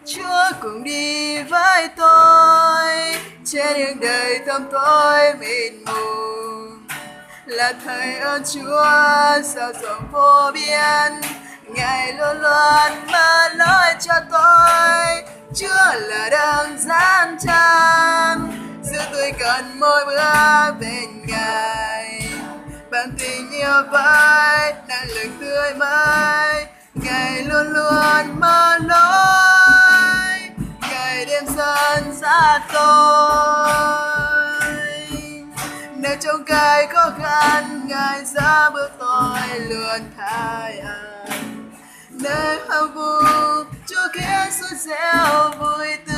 Chúa cùng đi với tôi trên những đời tâm tối mịt mù. Là thầy ơn Chúa sao rộng vô biên, Ngài luôn luôn mở lối cho tôi. Chúa là đấng giáng tràn, giữ tôi cần mỗi bữa bên Ngài. Bằng tình yêu với năng lực tươi mới, Ngài luôn luôn mở lối, Ngài đem dẫn dắt tôi. Nếu trong cái khó khăn, Ngài ra bước tôi luôn thay an. Nơi hoang vu, Chúa khiến xuân reo vui tươi.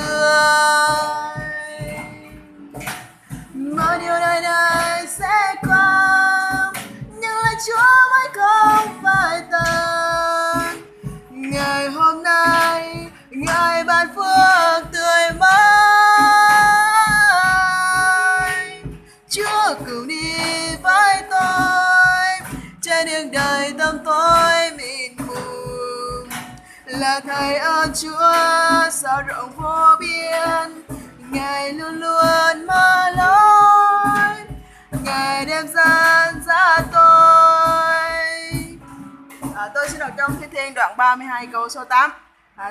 Mọi điều đời này sẽ qua, nhưng lời Chúa mới không phai tàn. Ngày hôm nay, Ngài ban phước tươi mới. Chúa cùng đi với tôi trên đường đời tăm tối mịt mù. Là thầy ơn Chúa sao rộng vô biên, Ngài luôn luôn mở lối, Ngài đem dẫn dắt tôi. Tôi xin đọc trong Thi Thiên đoạn 32 câu số 8.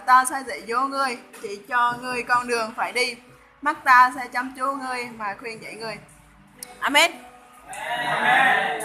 Ta sẽ dạy dỗ ngươi, chỉ cho ngươi con đường phải đi. Mắt ta sẽ chăm chú ngươi mà khuyên dạy ngươi. Amen. Amen.